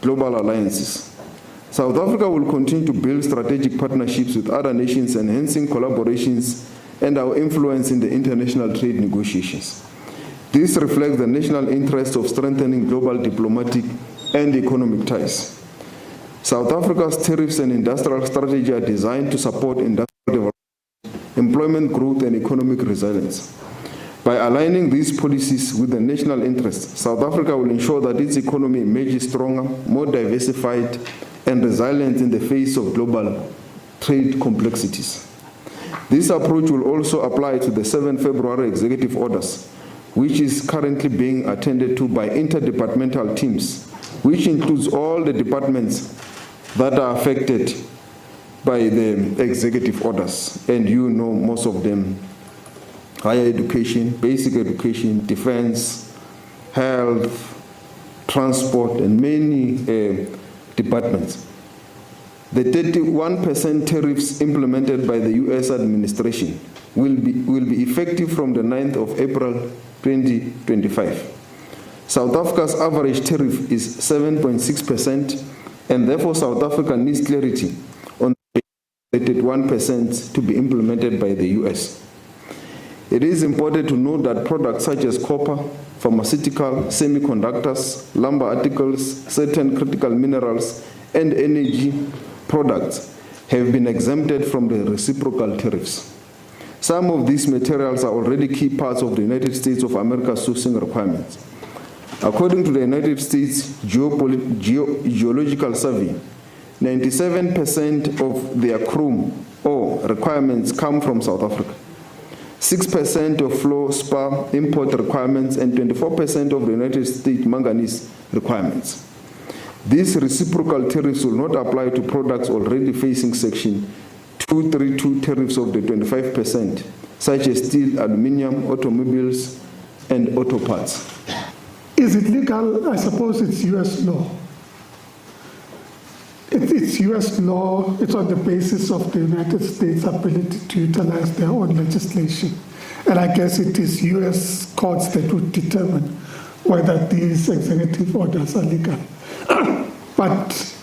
global alliances. South Africa will continue to build strategic partnerships with other nations, enhancing collaborations and our influence in the international trade negotiations. This reflects the national interest of strengthening global diplomatic and economic ties. South Africa's tariffs and industrial strategy are designed to support industrial development, employment growth, and economic resilience. By aligning these policies with the national interest, South Africa will ensure that its economy emerges stronger, more diversified, and resilient in the face of global trade complexities. This approach will also apply to the 7 February executive orders, which is currently being attended to by interdepartmental teams, which includes all the departments that are affected by the executive orders. And you know most of them: higher education, basic education, defense, health, transport, and many departments. The 31% tariffs implemented by the U.S. administration will be effective from the 9th of April 2025. South Africa's average tariff is 7.6%, and therefore South Africa needs clarity on the 31% to be implemented by the U.S. It is important to note that products such as copper, pharmaceutical, semiconductors, lumber articles, certain critical minerals, and energy products have been exempted from the reciprocal tariffs. Some of these materials are already key parts of the United States of America's sourcing requirements. According to the United States Geological Survey, 97% of their chrome ore requirements come from South Africa. 6% of fluorspar import requirements, and 24% of the United States manganese requirements. These reciprocal tariffs will not apply to products already facing Section 232 tariffs of the 25%, such as steel, aluminium, automobiles, and auto parts. Is it legal? I suppose it's U.S. law. It's U.S. law. It's on the basis of the United States' ability to utilize their own legislation. And I guess it is U.S. courts that would determine whether these executive orders are legal. But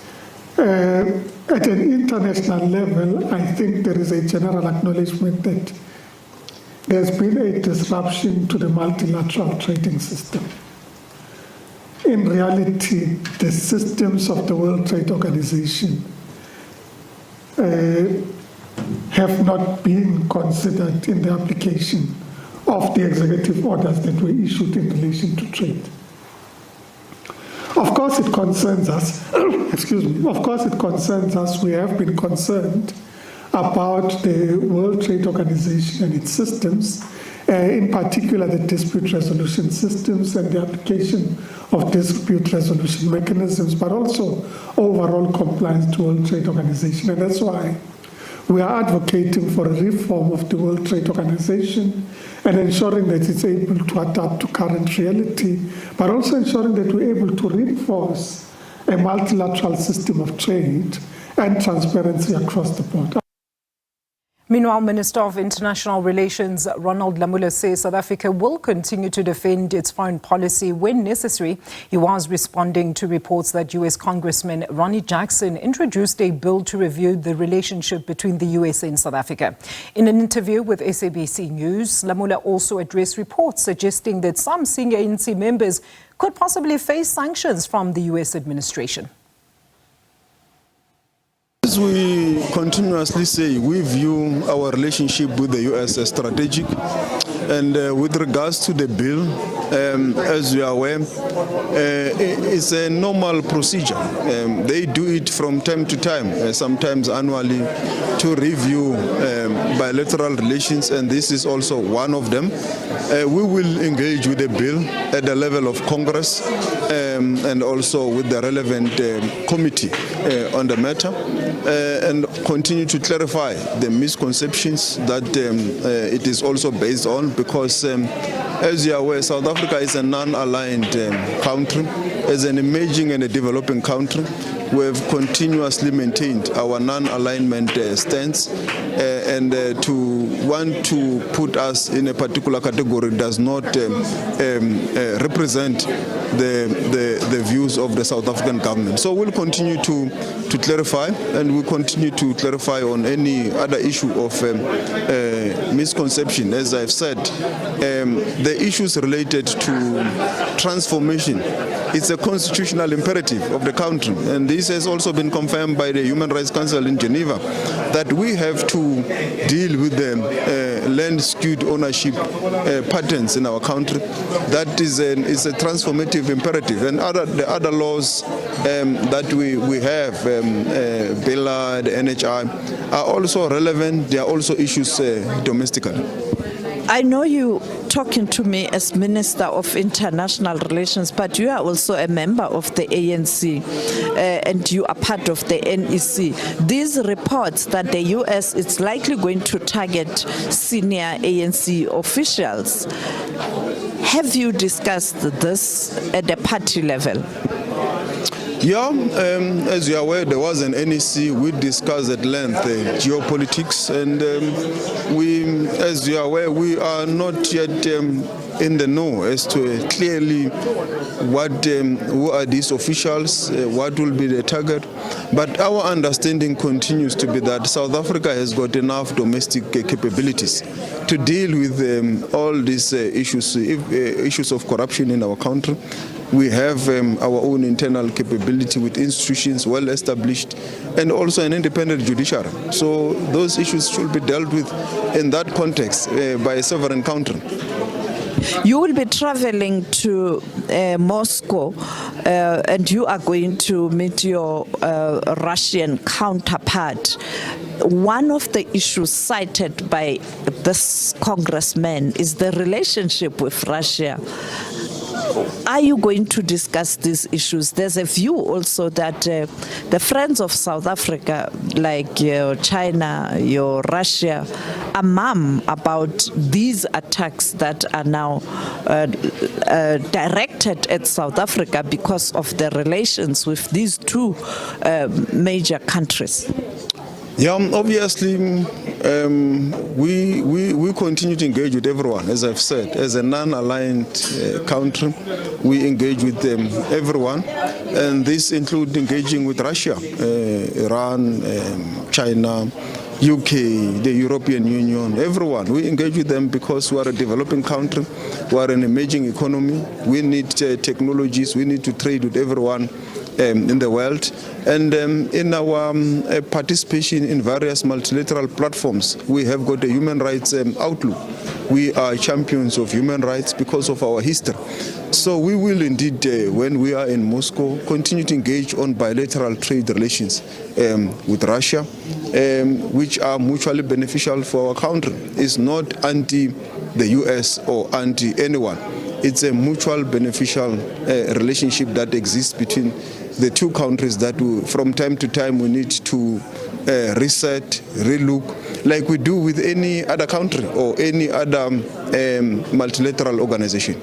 at an international level, I think there is a general acknowledgement that there's been a disruption to the multilateral trading system. In reality, the systems of the World Trade Organization have not been considered in the application of the executive orders that were issued in relation to trade. Of course, it concerns us. Excuse me. Of course, it concerns us. We have been concerned about the World Trade Organization and its systems, in particular the dispute resolution systems and the application of dispute resolution mechanisms, but also overall compliance to World Trade Organization. And that's why we are advocating for a reform of the World Trade Organization and ensuring that it's able to adapt to current reality, but also ensuring that we're able to reinforce a multilateral system of trade and transparency across the board. Meanwhile, Minister of International Relations Ronald Lamola says South Africa will continue to defend its foreign policy when necessary. He was responding to reports that U.S. Congressman Ronnie Jackson introduced a bill to review the relationship between the U.S. and South Africa. In an interview with SABC News, Lamola also addressed reports suggesting that some senior ANC members could possibly face sanctions from the U.S. administration. As we continuously say, we view our relationship with the U.S. as strategic. And with regards to the bill, as we are aware, it's a normal procedure. They do it from time to time, sometimes annually, to review bilateral relations, and this is also one of them. We will engage with the bill at the level of Congress and also with the relevant committee on the matter, and continue to clarify the misconceptions that it is also based on, because as you are aware, South Africa is a non-aligned country, as an emerging and a developing country. we have continuously maintained our non-alignment stance, and to want to put us in a particular category does not represent the views of the South African government. So we'll continue to clarify, and we'll continue to clarify on any other issue of misconception. As I've said, the issues related to transformation, it's a constitutional imperative of the country, and this has also been confirmed by the Human Rights Council in Geneva, that we have to deal with the land skewed ownership patterns in our country. That is a transformative imperative, and the other laws that we have, BILA, the NHI, are also relevant. They are also issues domestically. I know you talking to me as Minister of International Relations, but you are also a member of the ANC and you are part of the NEC. These reports that the US is likely going to target senior ANC officials, have you discussed this at the party level? Yeah, as you're aware, there was an NEC. We discussed at length geopolitics, and we, as you're aware, we are not yet in the know as to clearly who are these officials, what will be the target. But our understanding continues to be that South Africa has got enough domestic capabilities to deal with all these issues of corruption in our country. We have our own internal capability with institutions well established, and also an independent judiciary. So those issues should be dealt with in that context by a sovereign country. You will be traveling to Moscow and you are going to meet your Russian counterpart. One of the issues cited by this congressman is the relationship with Russia. Are you going to discuss these issues? There's a view also that the friends of South Africa, like China, Russia, are mum about these attacks that are now directed at South Africa because of the relations with these two major countries. Yeah, obviously, we continue to engage with everyone. As I've said, as a non-aligned country, we engage with everyone, and this includes engaging with Russia, Iran, China, UK, the European Union, everyone. We engage with them because we are a developing country, we are an emerging economy, we need technologies, we need to trade with everyone in the world. And in our participation in various multilateral platforms, we have got a human rights outlook. We are champions of human rights because of our history. So we will indeed, when we are in Moscow, continue to engage on bilateral trade relations with Russia, which are mutually beneficial for our country. It's not anti the US or anti anyone. It's a mutual beneficial relationship that exists between the two countries that from time to time we need to reset, relook, like we do with any other country or any other multilateral organization.